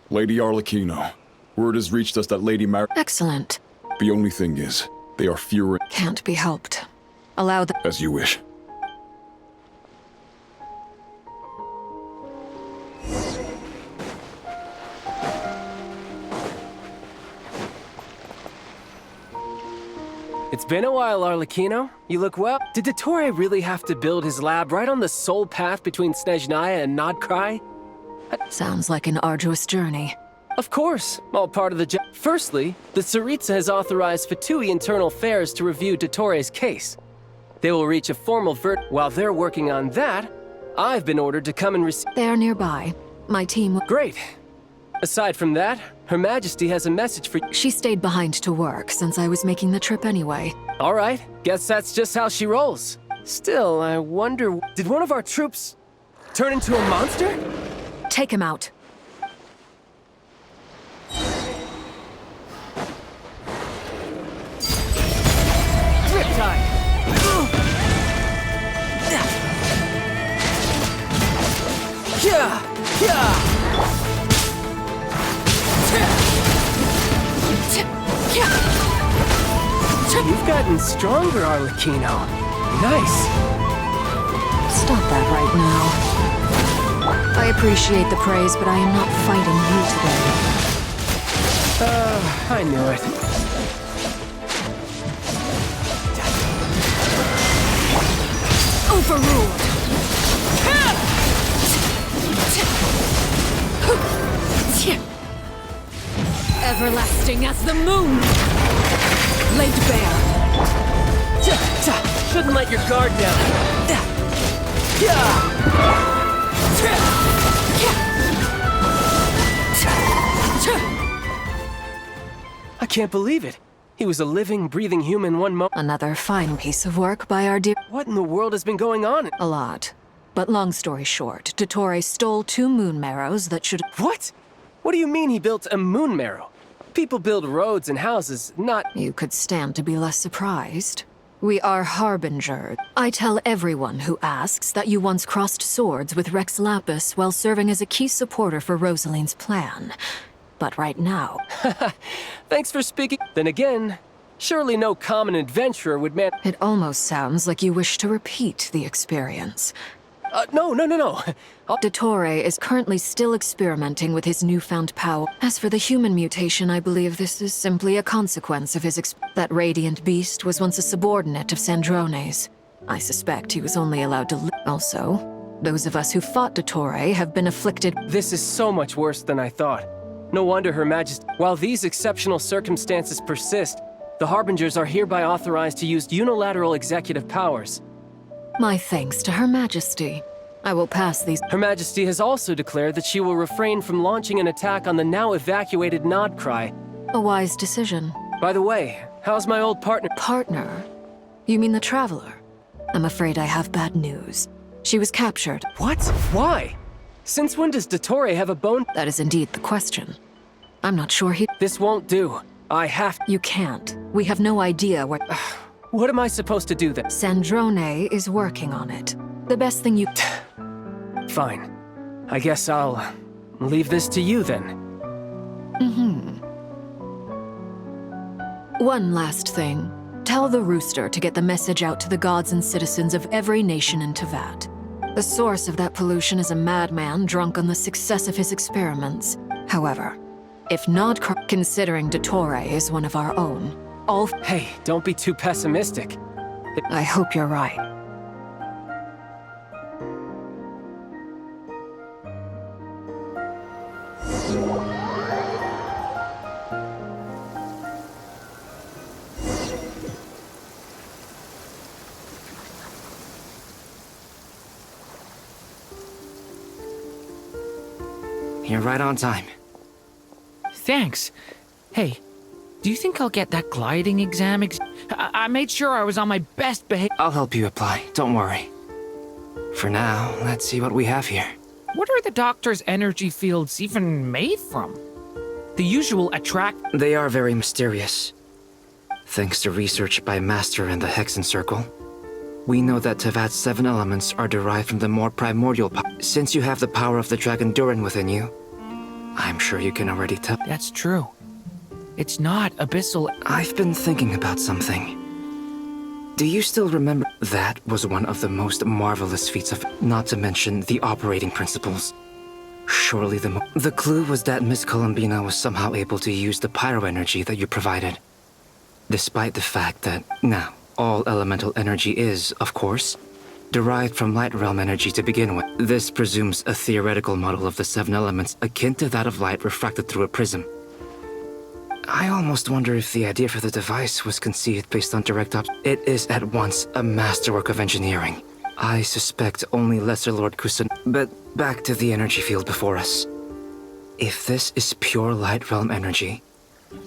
Lady Arlecchino, word has reached us that Lady Excellent. The only thing is, they are fewer. Can't be helped. Allow the... As you wish. It's been a while, Arlecchino. You look well. Did Dottore really have to build his lab right on the sole path between Snezhnaya and Nodkrai? Sounds like an arduous journey. Of course, all part of the job. Firstly, the Tsaritsa has authorized Fatui Internal Affairs to review Dottore's case. They will reach a formal verdict. While they're working on that, I've been ordered to come and receive... They are nearby. My team... Great. Aside from that, Her Majesty has a message for you. She stayed behind to work since I was making the trip anyway. All right, guess that's just how she rolls. Still, I wonder... Did one of our troops turn into a monster? Take him out. Riptide! Yeah! Yeah! You've gotten stronger, Arlecchino. Nice. Stop that right now. I appreciate the praise, but I am not fighting you today. I knew it. Overruled! Everlasting as the moon! Laid bare. Shouldn't let your guard down. I can't believe it. He was a living, breathing human one moment. Another fine piece of work by our dear... What in the world has been going on? A lot. But long story short, Dottore stole 2 moon marrows that should... What? What do you mean he built a moon marrow? People build roads and houses, not... You could stand to be less surprised. We are Harbinger. I tell everyone who asks that you once crossed swords with Rex Lapis while serving as a key supporter for Rosaline's plan. But right now... Thanks for speaking. Then again, surely no common adventurer would man... It almost sounds like you wish to repeat the experience. No. Dottore is currently still experimenting with his newfound power. As for the human mutation, I believe this is simply a consequence of his That radiant beast was once a subordinate of Sandrone's. I suspect he was only allowed to Also, those of us who fought Dottore have been afflicted... This is so much worse than I thought. No wonder Her Majesty... While these exceptional circumstances persist, the Harbingers are hereby authorized to use unilateral executive powers. My thanks to Her Majesty. I will pass these... Her Majesty has also declared that she will refrain from launching an attack on the now evacuated Nodkrai. A wise decision. By the way, how's my old partner? Partner? You mean the Traveler? I'm afraid I have bad news. She was captured. What? Why? Since when does Dottore have a bone? That is indeed the question. I'm not sure he... This won't do. I have... You can't. We have no idea what... What am I supposed to do then? Sandrone is working on it. The best thing you... Fine. I guess I'll leave this to you then. One last thing. Tell the Rooster to get the message out to the gods and citizens of every nation in Tevat. The source of that pollution is a madman drunk on the success of his experiments. However, if not considering Dottore is one of our own, all... Hey, don't be too pessimistic. I hope you're right. You're right on time. Thanks. Hey, do you think I'll get that gliding exam? I made sure I was on my best behavior. I'll help you apply, don't worry. For now, let's see what we have here. What are the doctor's energy fields even made from? The usual attract... They are very mysterious. Thanks to research by Master in the Hexen Circle, we know that Tevat's 7 elements are derived from the more primordial power. Since you have the power of the Dragon Durin within you, I'm sure you can already tell. That's true. It's not abyssal. I've been thinking about something. Do you still remember? That was one of the most marvelous feats of, not to mention the operating principles. Surely the clue was that Miss Columbina was somehow able to use the pyro energy that you provided. Despite the fact that, now, all elemental energy is, of course, derived from light realm energy to begin with. This presumes a theoretical model of the 7 elements akin to that of light refracted through a prism. I almost wonder if the idea for the device was conceived based on direct It is at once a masterwork of engineering. I suspect only Lesser Lord Kusan. But back to the energy field before us. If this is pure light realm energy,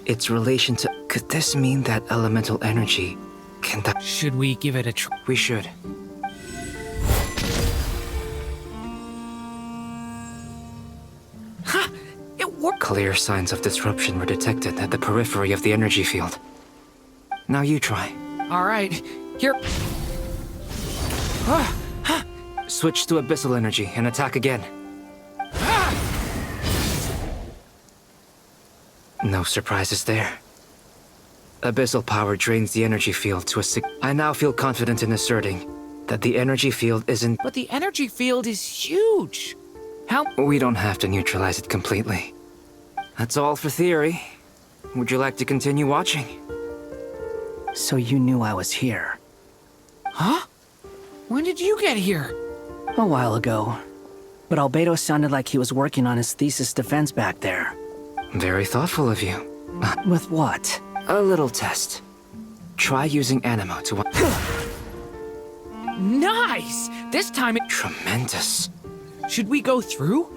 its relation to... Could this mean that elemental energy can... Should we give it a try? We should. Ha! It worked! Clear signs of disruption were detected at the periphery of the energy field. Now you try. Alright, here. Switch to abyssal energy and attack again. No surprises there. Abyssal power drains the energy field to a I now feel confident in asserting that the energy field isn't... But the energy field is huge. How... We don't have to neutralize it completely. That's all for theory. Would you like to continue watching? So you knew I was here. Huh? When did you get here? A while ago. But Albedo sounded like he was working on his thesis defense back there. Very thoughtful of you. With what? A little test. Try using Animo to... Nice! This time it... Tremendous. Should we go through?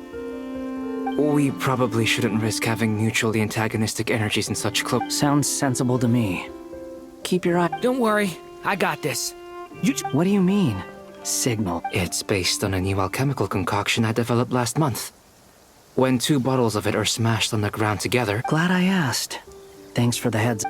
We probably shouldn't risk having mutually antagonistic energies in such close... Sounds sensible to me. Keep your eye... Don't worry, I got this. What do you mean? Signal. It's based on a new alchemical concoction I developed last month. When 2 bottles of it are smashed on the ground together... Glad I asked. Thanks for the heads.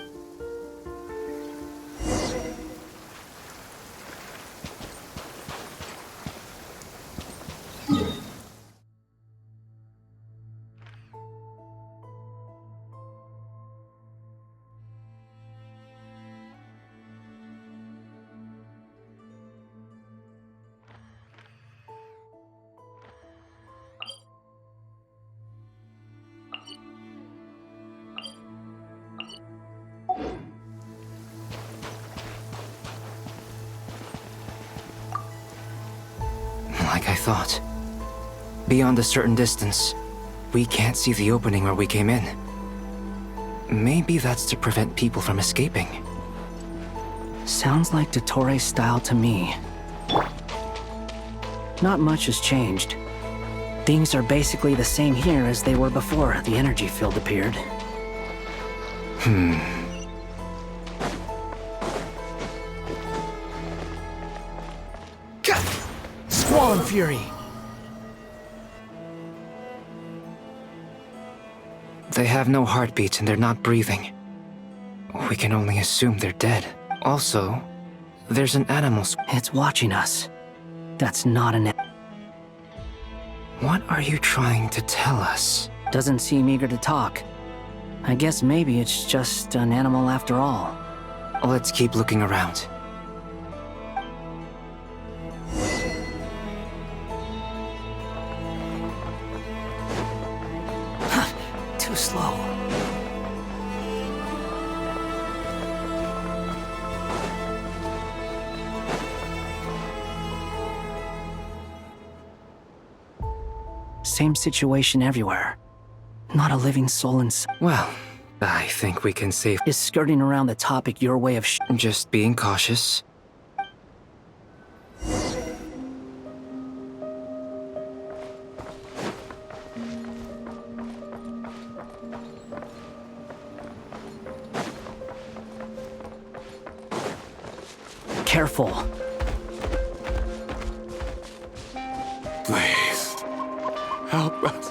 Like I thought. Beyond a certain distance, we can't see the opening where we came in. Maybe that's to prevent people from escaping. Sounds like Dottore's style to me. Not much has changed. Things are basically the same here as they were before the energy field appeared. Squall and Fury! They have no heartbeats and they're not breathing. We can only assume they're dead. Also, there's an animal... It's watching us. That's not an... What are you trying to tell us? Doesn't seem eager to talk. I guess maybe it's just an animal after all. Let's keep looking around. Too slow. Same situation everywhere. Not a living soul in sight. Well, I think we can save... Is skirting around the topic your way of Just being cautious. Careful. Please. Help us.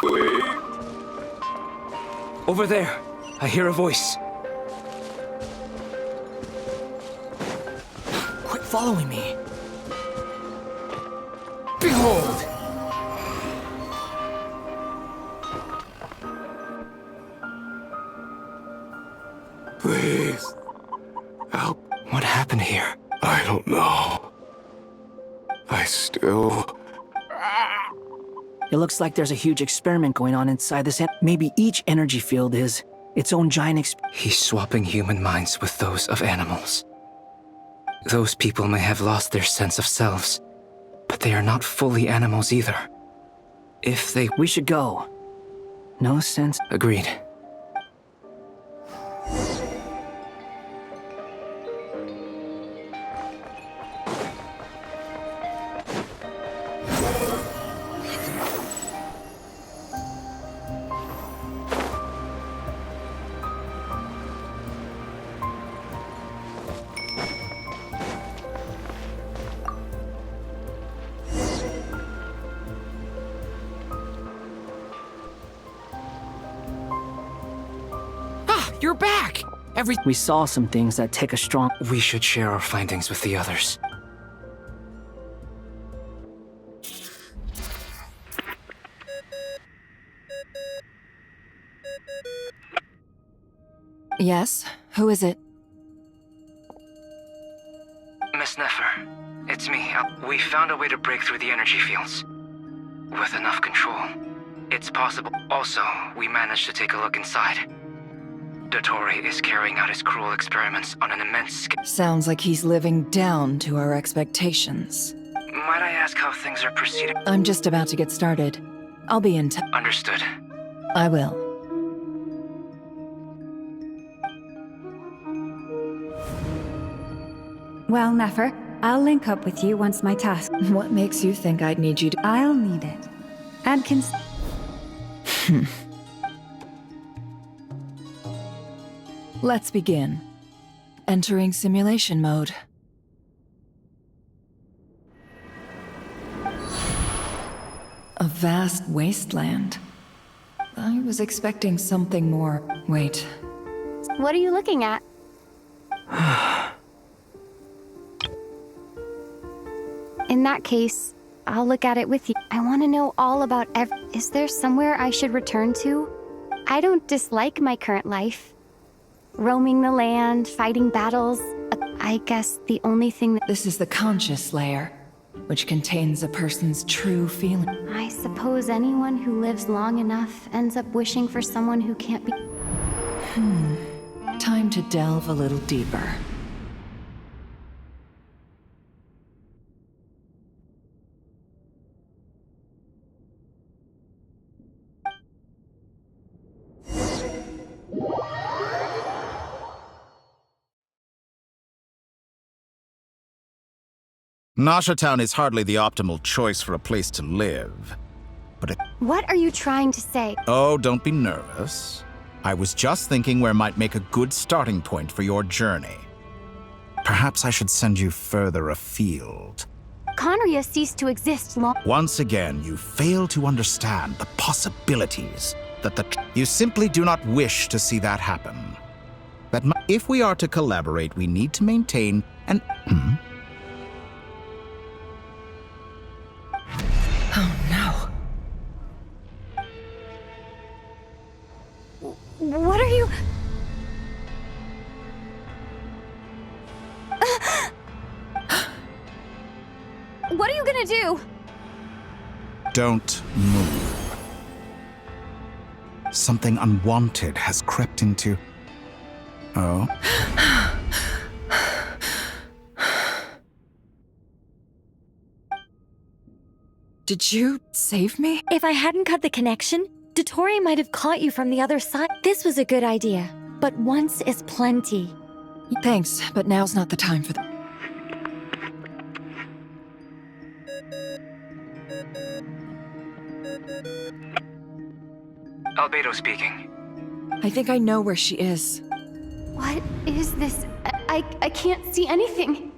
Please. Over there, I hear a voice. Quit following me. Behold! Please. Help. What happened here? I don't know. I still... It looks like there's a huge experiment going on inside this. Maybe each energy field is its own giant He's swapping human minds with those of animals. Those people may have lost their sense of selves, but they are not fully animals either. If they... We should go. No sense. Agreed. You're back! We saw some things that take a strong... We should share our findings with the others. Yes? Who is it? Miss Nefer, it's me. We found a way to break through the energy fields. With enough control. It's possible. Also, we managed to take a look inside. Dottore is carrying out his cruel experiments on an immense scale. Sounds like he's living down to our expectations. Might I ask how things are proceeding? I'm just about to get started. I'll be in touch. Understood. I will. Well, Nefer, I'll link up with you once my task... What makes you think I'd need you to... I'll need it. And Let's begin. Entering simulation mode. A vast wasteland. I was expecting something more. Wait. What are you looking at? In that case, I'll look at it with you. I want to know all about Is there somewhere I should return to? I don't dislike my current life. Roaming the land, fighting battles. I guess the only thing that... This is the conscious layer, which contains a person's true feeling. I suppose anyone who lives long enough ends up wishing for someone who can't be... Time to delve a little deeper. Nasha Town is hardly the optimal choice for a place to live. But What are you trying to say? Oh, don't be nervous. I was just thinking where might make a good starting point for your journey. Perhaps I should send you further afield. Conria ceased to exist long... Once again, you fail to understand the possibilities that you simply do not wish to see that happen. If we are to collaborate, we need to maintain an... Oh no. What are you... What are you gonna do? Don't move. Something unwanted has crept into... Oh? Did you save me? If I hadn't cut the connection, Dottore might have caught you from the other side. This was a good idea, but once is plenty. Thanks, but now's not the time for that. Albedo speaking. I think I know where she is. What is this? I can't see anything.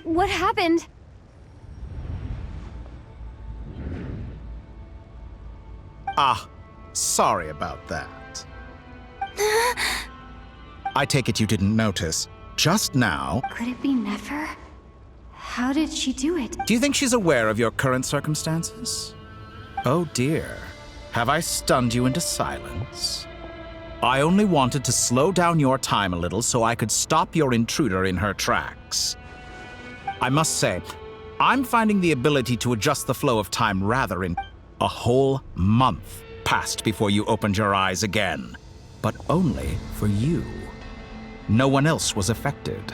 What happened? Ah, sorry about that. I take it you didn't notice. Just now... Could it be Nefer? How did she do it? Do you think she's aware of your current circumstances? Oh dear. Have I stunned you into silence? I only wanted to slow down your time a little so I could stop your intruder in her tracks. I must say, I'm finding the ability to adjust the flow of time rather in a whole month passed before you opened your eyes again, but only for you. No one else was affected.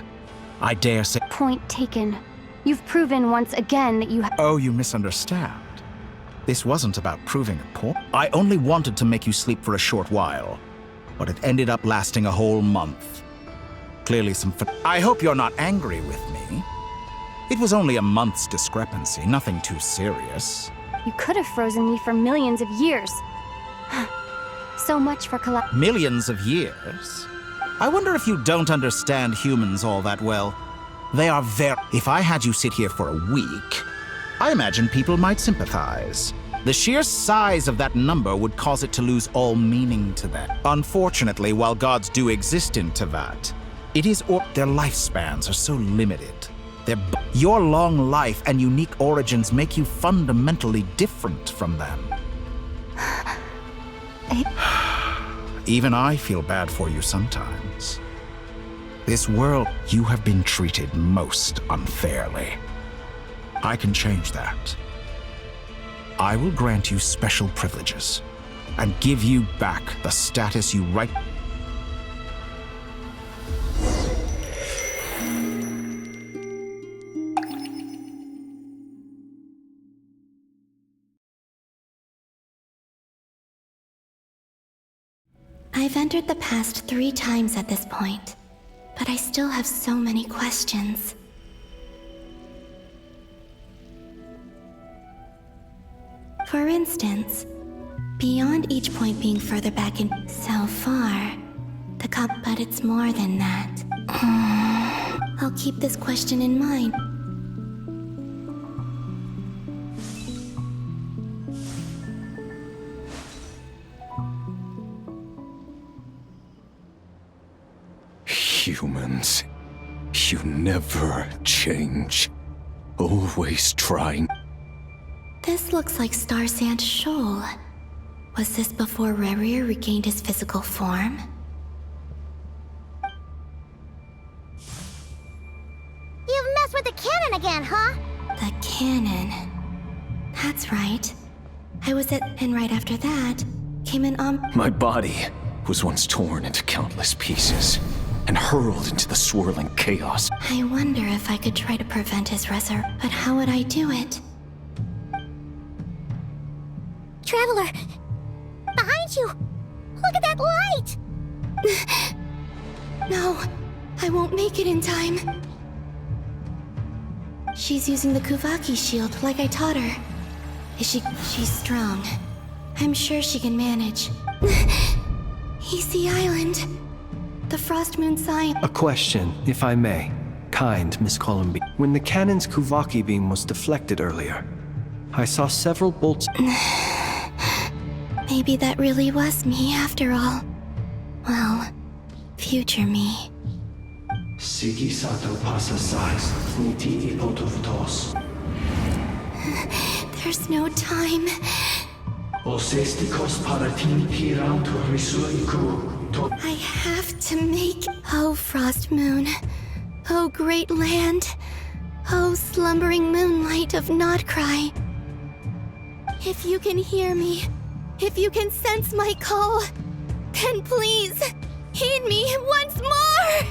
I dare say— Point taken. You've proven once again that you have— Oh, you misunderstand. This wasn't about proving a point. I only wanted to make you sleep for a short while, but it ended up lasting a whole month. Clearly I hope you're not angry with me. It was only a month's discrepancy, nothing too serious. You could have frozen me for millions of years. So much for Millions of years? I wonder if you don't understand humans all that well. They are If I had you sit here for a week, I imagine people might sympathize. The sheer size of that number would cause it to lose all meaning to them. Unfortunately, while gods do exist in Tevat, their lifespans are so limited. Your long life and unique origins make you fundamentally different from them. Even I feel bad for you sometimes. This world, you have been treated most unfairly. I can change that. I will grant you special privileges and give you back the status you right— I've entered the past 3 times at this point, but I still have so many questions. For instance, beyond each point being further back in so far, but it's more than that. I'll keep this question in mind. Humans, you never change. Always trying. This looks like Star Sand Shoal. Was this before Rerir regained his physical form? You've messed with the cannon again, huh? The cannon. That's right. And right after that, came an My body was once torn into countless pieces and hurled into the swirling chaos. I wonder if I could try to prevent his but how would I do it? Traveler! Behind you! Look at that light! No, I won't make it in time. She's using the Kuvaki shield like I taught her. She's strong. I'm sure she can manage. Easy Island. The Frost Moon sign. A question, if I may. Kind Miss Columby. When the cannon's Kuvaki beam was deflected earlier, I saw several bolts. Maybe that really was me after all. Well, future me. There's no time. I have to make... Oh, Frost Moon. Oh, great land. Oh, slumbering moonlight of Nodcry. If you can hear me, if you can sense my call, then please, heed me once more!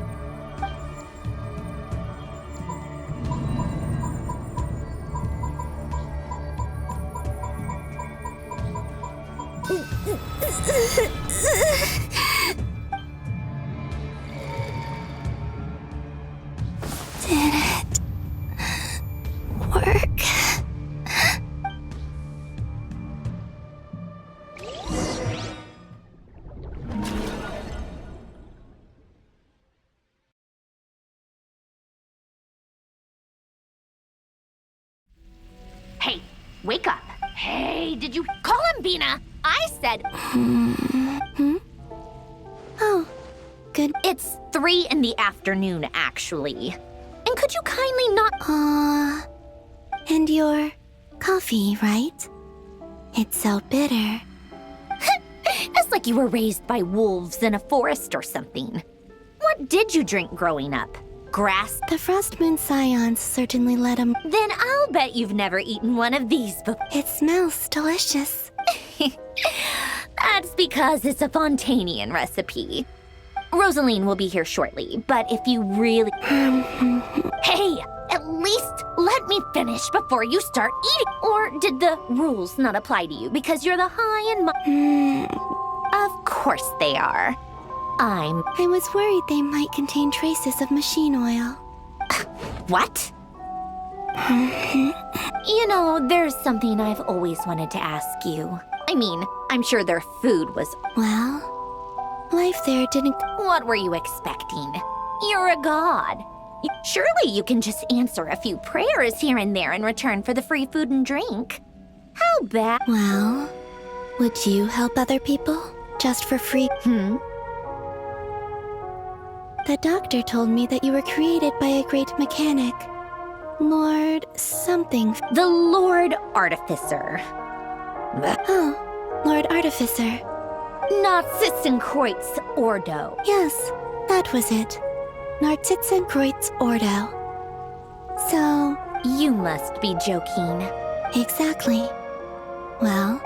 Did it work? Hey, wake up. Hey, did you call him, Bina? I said... Oh, good. It's 3 in the afternoon, actually. And could you kindly not... And your coffee, right? It's so bitter. As Sounds like you were raised by wolves in a forest or something. What did you drink growing up? Grass? The Frost Moon Scions certainly let him. Then I'll bet you've never eaten one of these before. It smells delicious. That's because it's a Fontanian recipe. Rosaline will be here shortly, but if you really... Hey, at least let me finish before you start eating. Or did the rules not apply to you because you're the high and Of course they are. I was worried they might contain traces of machine oil. What? You know, there's something I've always wanted to ask you. I mean, I'm sure their food was... Well, life there didn't... What were you expecting? You're a god. Surely you can just answer a few prayers here and there in return for the free food and drink. How bad... Well, would you help other people? Just for free? The doctor told me that you were created by a great mechanic. Lord something. The Lord Artificer. Oh, Lord Artificer. Not Sitzenkreuz Ordo. Yes, that was it. Nartitzenkreuz Ordo. So... You must be joking. Exactly. Well...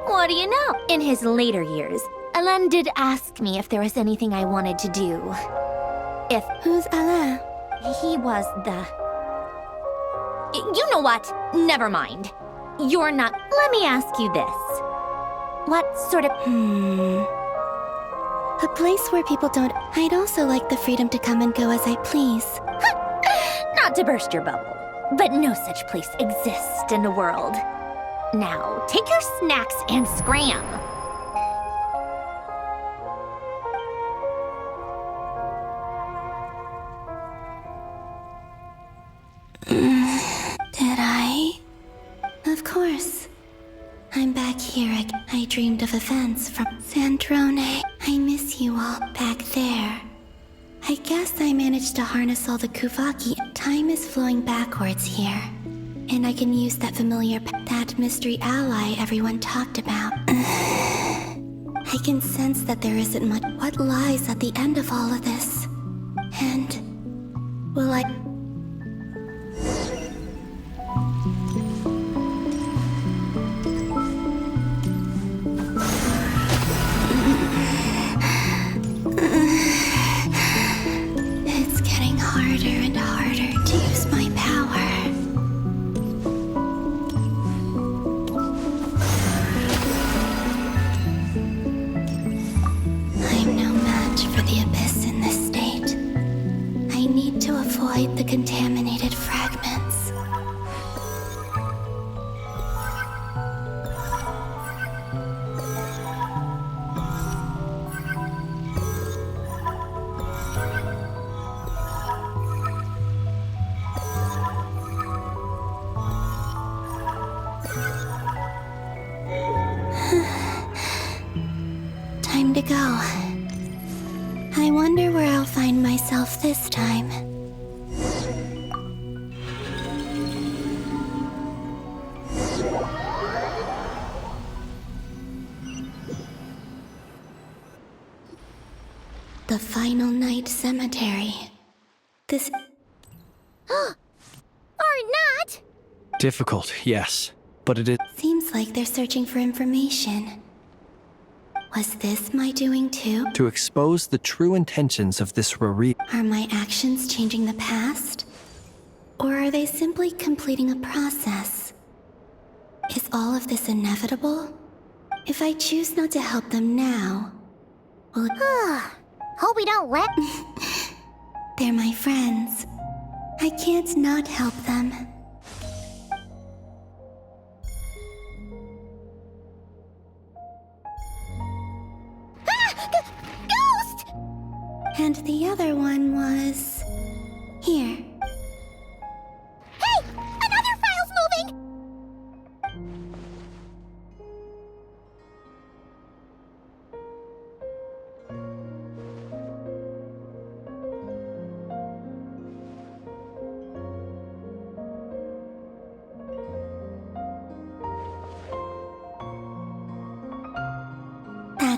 What do you know? In his later years, Alain did ask me if there was anything I wanted to do. Who's Alain? He was the... You know what? Never mind. You're not... Let me ask you this. What sort of... A place where people don't... I'd also like the freedom to come and go as I please. Not to burst your bubble, but no such place exists in the world. Now, take your snacks and scram. Did I? Of course. I'm back here again. I dreamed of events from Sandrone. I miss you all back there. I guess I managed to harness all the Kuvaki. Time is flowing backwards here. And I can use that familiar that mystery ally everyone talked about. I can sense that there isn't much. What lies at the end of all of this? And will I... It's getting harder and harder to use my power. I'm no match for the Abyss in this state. I need to avoid the contaminated fragments. Time to go. I wonder where I'll find myself this time. The Final Night Cemetery. This... Or not! Difficult, yes, but it is... Seems like they're searching for information. Was this my doing too? to expose the true intentions of this Rari. Are my actions changing the past? Or are they simply completing a process? Is all of this inevitable? If I choose not to help them now, will it... Hope we don't let... They're my friends. I can't not help them. Ghost! And the other one was... here. Hey! Another file's moving!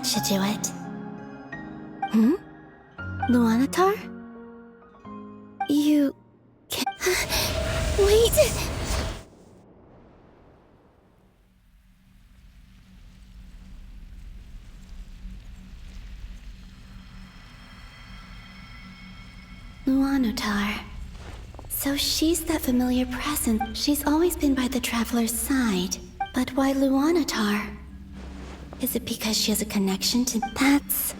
That should do it. Hmm? Luanatar? You... can... Wait! Luanatar. So she's that familiar presence. She's always been by the Traveler's side. But why Luanatar? Is it because she has a connection to... That's...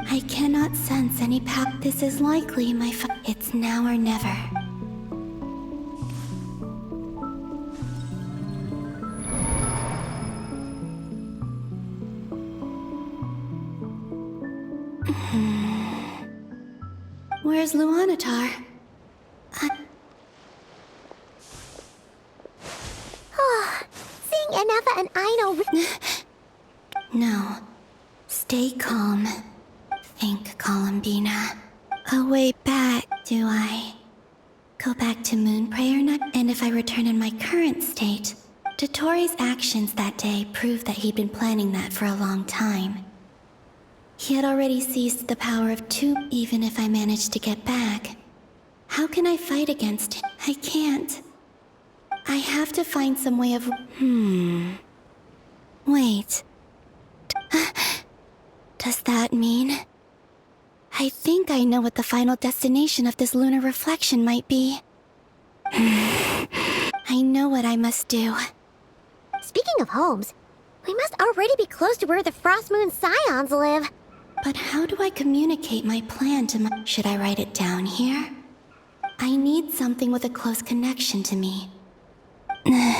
I cannot sense any power. This is likely my It's now or never. Where's Luanatar? Seeing Enefa and Aino. No. Stay calm. Think, Columbina. A way back, do I? Go back to Moon Prayer Night? And if I return in my current state, Dottoro's actions that day proved that he'd been planning that for a long time. He had already seized the power of two. Even if I managed to get back, how can I fight against it? I can't. I have to find some way of... Wait. Does that mean... I think I know what the final destination of this lunar reflection might be. I know what I must do. Speaking of homes, we must already be close to where the Frost Moon Scions live. But how do I communicate my plan to my... Should I write it down here? I need something with a close connection to me. No.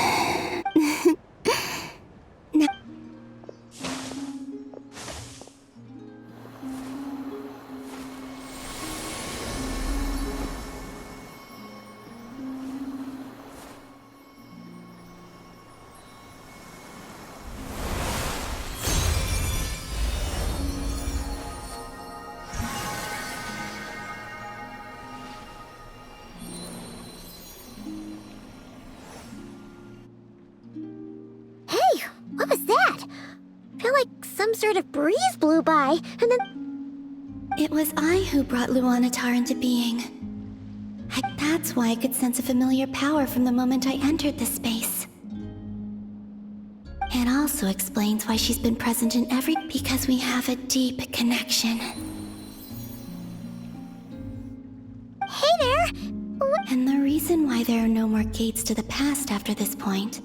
What was that? I feel like some sort of breeze blew by, and then... It was I who brought Luanatar into being. That's why I could sense a familiar power from the moment I entered the space. It also explains why she's been present in every... Because we have a deep connection. Hey there! And the reason why there are no more gates to the past after this point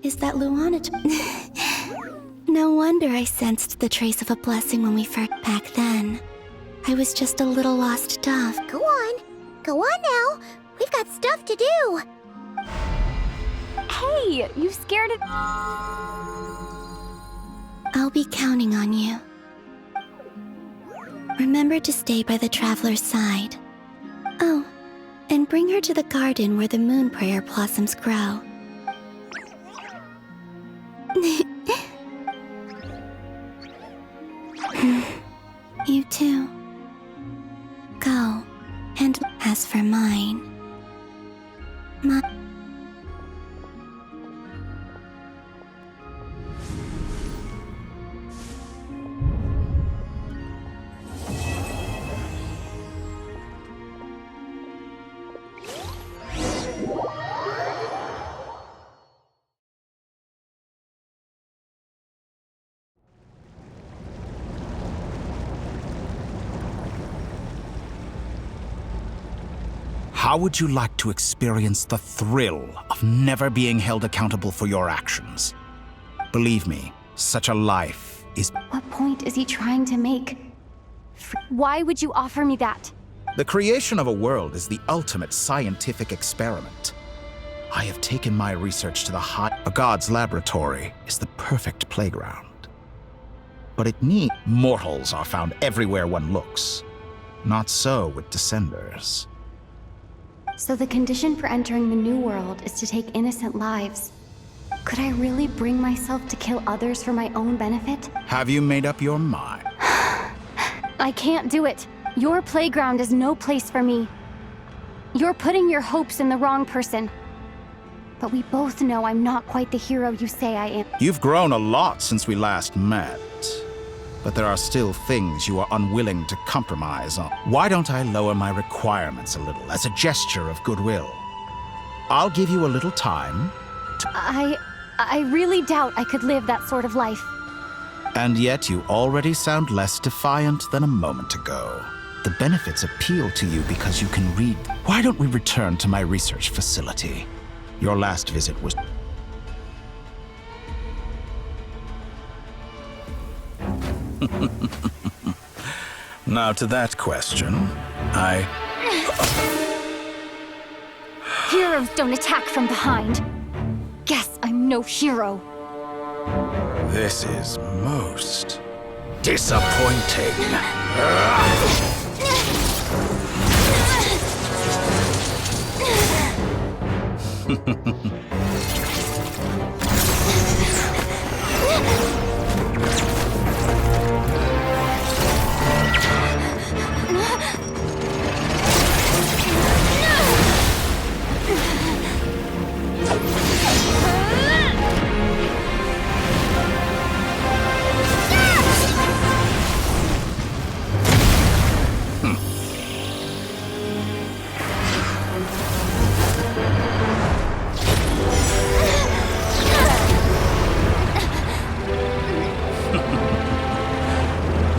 is that Luanatar... No wonder I sensed the trace of a blessing when we first... Back then, I was just a little lost dove. Go on. Go on now. We've got stuff to do. Hey, you scared it. I'll be counting on you. Remember to stay by the Traveler's side. Oh, and bring her to the garden where the moon prayer blossoms grow. You too. Go. And as for mine... How would you like to experience the thrill of never being held accountable for your actions? Believe me, such a life is... What point is he trying to make? Why would you offer me that? The creation of a world is the ultimate scientific experiment. I have taken my research to the high... A god's laboratory is the perfect playground. But it needs... Mortals are found everywhere one looks. Not so with Descenders. So the condition for entering the new world is to take innocent lives. Could I really bring myself to kill others for my own benefit? Have you made up your mind? I can't do it. Your playground is no place for me. You're putting your hopes in the wrong person. But we both know I'm not quite the hero you say I am. You've grown a lot since we last met. But there are still things you are unwilling to compromise on. Why don't I lower my requirements a little as a gesture of goodwill? I'll give you a little time to... I really doubt I could live that sort of life. And yet you already sound less defiant than a moment ago. The benefits appeal to you because you can read. Why don't we return to my research facility? Your last visit was... Now to that question, Heroes don't attack from behind. Guess I'm no hero. This is most disappointing.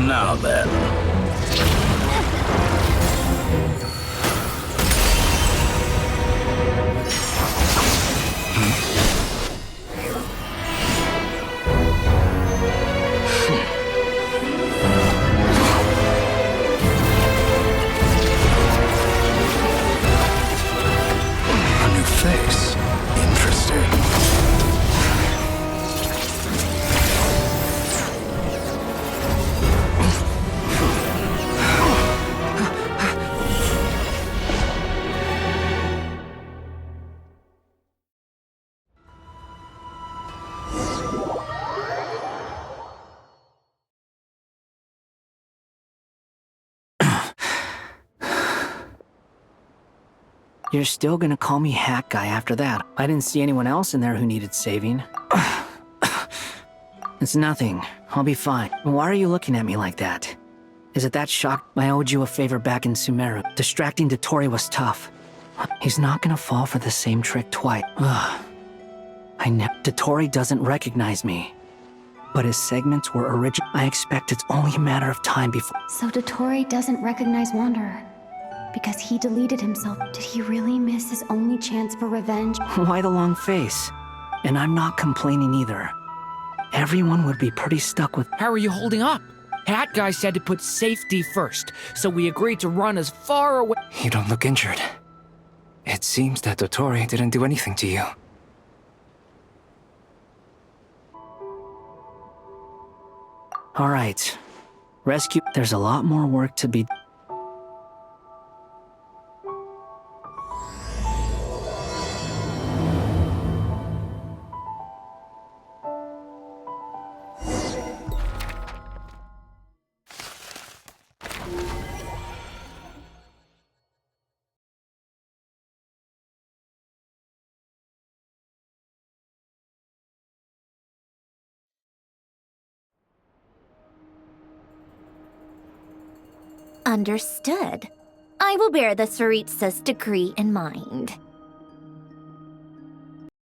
Now then. A new face. Interesting. You're still gonna call me Hack Guy after that. I didn't see anyone else in there who needed saving. It's nothing. I'll be fine. Why are you looking at me like that? Is it that shock I owed you a favor back in Sumeru? Distracting Dottore was tough. He's not gonna fall for the same trick twice. Dottore doesn't recognize me. But his segments were original. I expect it's only a matter of time before... So Dottore doesn't recognize Wanderer. Because he deleted himself. Did he really miss his only chance for revenge? Why the long face? And I'm not complaining either. Everyone would be pretty stuck with... How are you holding up? Hat Guy said to put safety first, so we agreed to run as far away... You don't look injured. It seems that Dottore didn't do anything to you. All right. Rescue... There's a lot more work to be... Understood. I will bear the Tsaritsa's decree in mind.